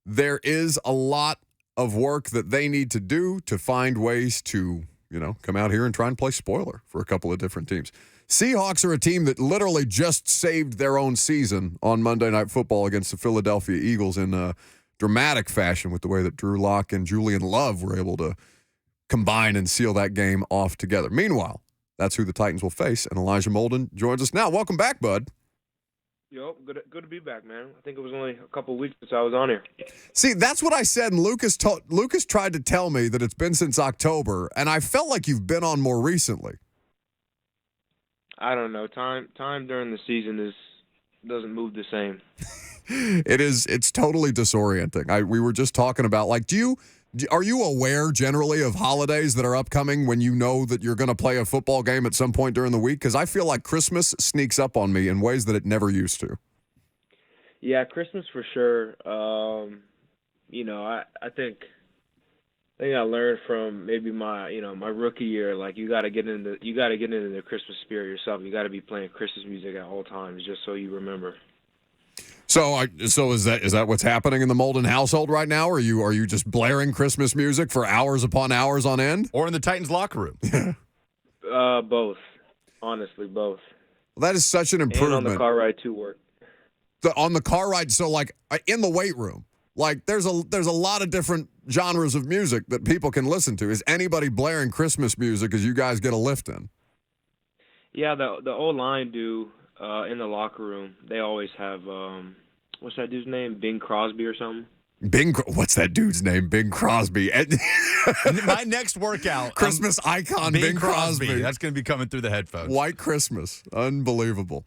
there is a lot of work that they need to do to find ways to, come out here and try and play spoiler for a couple of different teams. Seahawks are a team that literally just saved their own season on Monday Night Football against the Philadelphia Eagles in a dramatic fashion with the way that Drew Lock and Julian Love were able to combine and seal that game off together. Meanwhile, that's who the Titans will face, and Elijah Molden joins us now. Welcome back, bud. Yo, good to be back, man. I think it was only a couple of weeks since I was on here. See, that's what I said, and Lucas tried to tell me that it's been since October, and I felt like you've been on more recently. I don't know. Time during the season doesn't move the same. It's totally disorienting. We were just talking about, like, are you aware generally of holidays that are upcoming when you know that you're going to play a football game at some point during the week? Because I feel like Christmas sneaks up on me in ways that it never used to. Yeah, Christmas for sure. I think I learned from maybe my rookie year. Like you got to get into the Christmas spirit yourself. You got to be playing Christmas music at all times, just so you remember. So is that what's happening in the Molden household right now? Or are you just blaring Christmas music for hours upon hours on end? Or in the Titans locker room? Both. Honestly, both. Well, that is such an improvement. And on the car ride to work. On the car ride, so like in the weight room, like there's a lot of different genres of music that people can listen to. Is anybody blaring Christmas music as you guys get a lift in? Yeah, the old line do in the locker room. They always have what's that dude's name? Bing Crosby or something? What's that dude's name? Bing Crosby. My next workout. Christmas icon, Bing Crosby. That's going to be coming through the headphones. White Christmas. Unbelievable.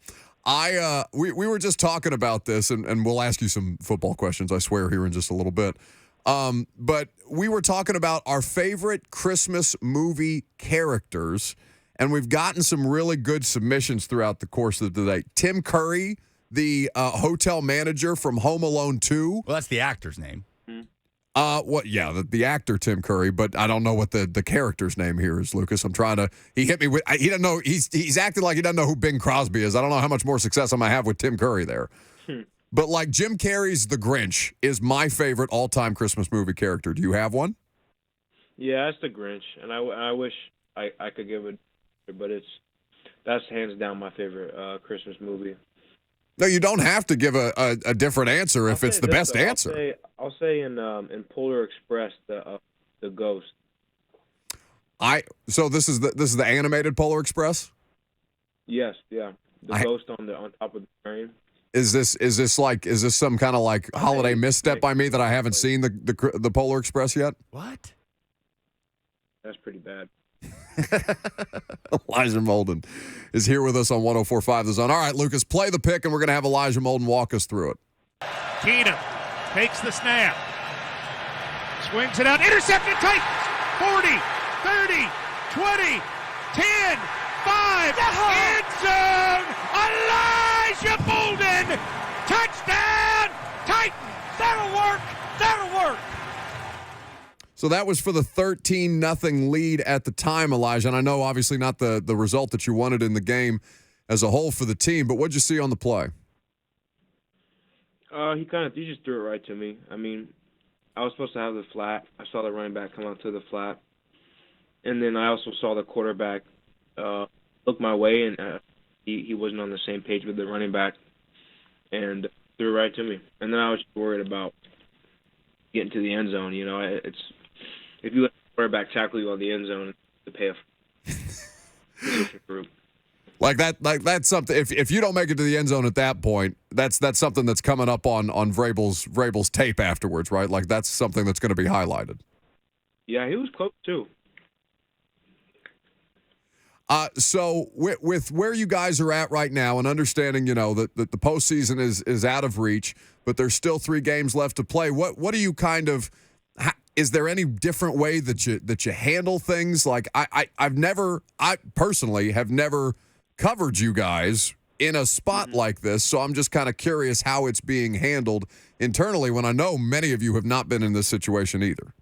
We were just talking about this, and we'll ask you some football questions, I swear, here in just a little bit. But we were talking about our favorite Christmas movie characters, and we've gotten some really good submissions throughout the course of the day. Tim Curry, the hotel manager from Home Alone 2. Well, that's the actor's name. The actor Tim Curry, but I don't know what the character's name here is, Lucas. I'm trying to. He hit me with. He doesn't know. He's acting like he doesn't know who Bing Crosby is. I don't know how much more success I'm gonna have with Tim Curry there. But like Jim Carrey's The Grinch is my favorite all-time Christmas movie character. Do you have one? Yeah, that's The Grinch, and I wish I could give it, but that's hands down my favorite Christmas movie. No, you don't have to give a different answer if it's the best answer. I'll say in Polar Express the ghost. So this is the animated Polar Express? Yes, yeah. The ghost on top of the train. Is this some kind of like holiday misstep by me that I haven't seen the Polar Express yet? What? That's pretty bad. Elijah Molden is here with us on 104.5 The Zone. All right, Lucas, play the pick, and we're going to have Elijah Molden walk us through it. Keenum takes the snap. Swings it out. Intercepted. Titans. 40, 30, 20, 10, 5. End zone. Elijah Molden. Touchdown. Titans. That'll work. That'll work. So that was for the 13-0 lead at the time, Elijah. And I know obviously not the result that you wanted in the game as a whole for the team, but what'd you see on the play? He just threw it right to me. I mean, I was supposed to have the flat. I saw the running back come out to the flat. And then I also saw the quarterback look my way, and he wasn't on the same page with the running back and threw it right to me. And then I was worried about getting to the end zone. You know, if you let the quarterback tackle you on the end zone, to pay a position group. Like that's something. If you don't make it to the end zone at that point, that's something that's coming up on Vrabel's tape afterwards, right? Like that's something that's going to be highlighted. Yeah, he was close too. So with where you guys are at right now, and understanding, that the postseason is out of reach, but there's still 3 games left to play. What do you kind of? Is there any different way that you handle things? Like I personally have never covered you guys in a spot like this, so I'm just kind of curious how it's being handled internally when I know many of you have not been in this situation either.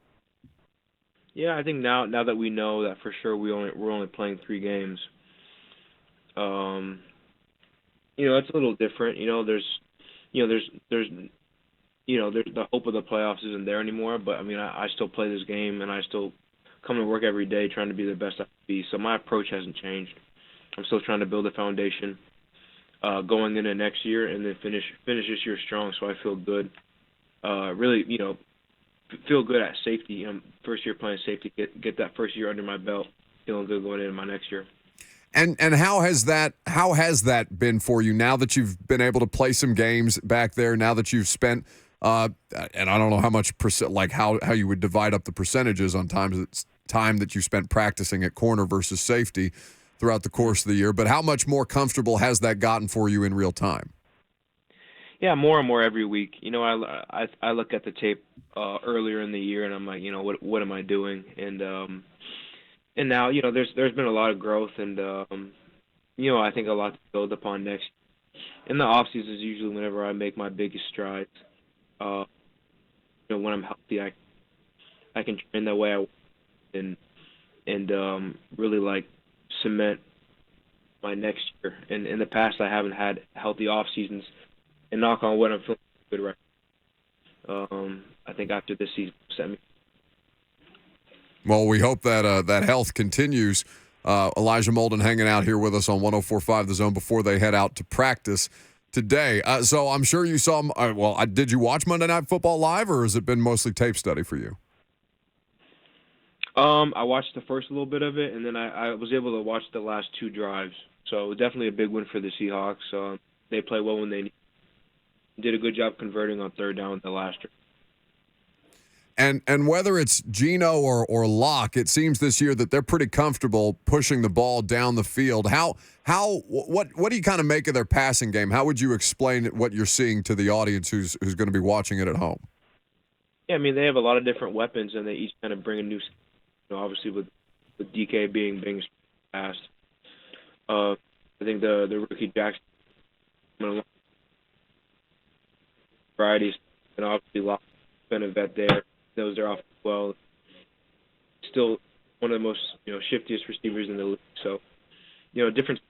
Yeah, I think now that we know that for sure we're only playing 3 games, it's a little different. There's there's the hope of the playoffs isn't there anymore. But I mean, I still play this game, and I still come to work every day trying to be the best I can be. So my approach hasn't changed. I'm still trying to build a foundation going into next year, and then finish this year strong. So I feel good. Really, feel good at safety. First year playing safety, get that first year under my belt, feeling good going into my next year. And how has that been for you now that you've been able to play some games back there? Now that you've spent, and I don't know how much how you would divide up the percentages on time that you spent practicing at corner versus safety throughout the course of the year, but how much more comfortable has that gotten for you in real time? Yeah, more and more every week. I look at the tape earlier in the year, and I'm like, what am I doing? And now, there's been a lot of growth, and I think a lot to build upon next. In the off season is usually whenever I make my biggest strides. When I'm healthy, I can train that way I want and really cement my next year. And in the past, I haven't had healthy off seasons. And knock on wood, I'm feeling good right now. I think after this season, set me. Well, we hope that health continues. Elijah Molden hanging out here with us on 104.5 The Zone before they head out to practice today. So I'm sure you saw – did you watch Monday Night Football live, or has it been mostly tape study for you? I watched the first little bit of it, and then I was able to watch the last two drives. So definitely a big win for the Seahawks. They play well when they need. Did a good job converting on third down with the last drive. And whether it's Geno or Locke, it seems this year that they're pretty comfortable pushing the ball down the field. What do you kind of make of their passing game? How would you explain what you're seeing to the audience who's going to be watching it at home? Yeah, I mean, they have a lot of different weapons, and they each kind of bring a new. Obviously with DK being fast. I think the rookie Jackson varieties, and obviously Locke been a vet there. Knows they're off well. Still one of the most shiftiest receivers in the league. So different.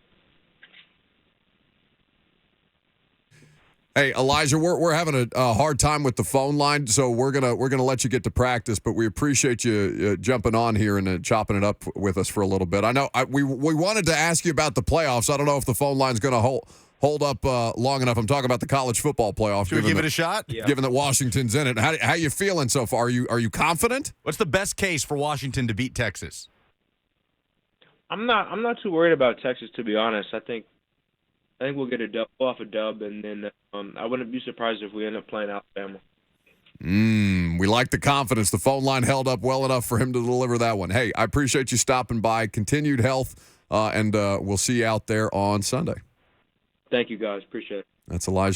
Hey, Elijah, we're having a hard time with the phone line, so we're gonna let you get to practice. But we appreciate you jumping on here and chopping it up with us for a little bit. I know we wanted to ask you about the playoffs. I don't know if the phone line's gonna hold up long enough. I'm talking about the college football playoff. Should we give it a shot? Yeah. Given that Washington's in it, how you feeling so far? Are you confident? What's the best case for Washington to beat Texas? I'm not too worried about Texas, to be honest. I think we'll get a dub, and then I wouldn't be surprised if we end up playing Alabama. We like the confidence. The phone line held up well enough for him to deliver that one. Hey, I appreciate you stopping by. Continued health, and we'll see you out there on Sunday. Thank you, guys. Appreciate it. That's Elijah.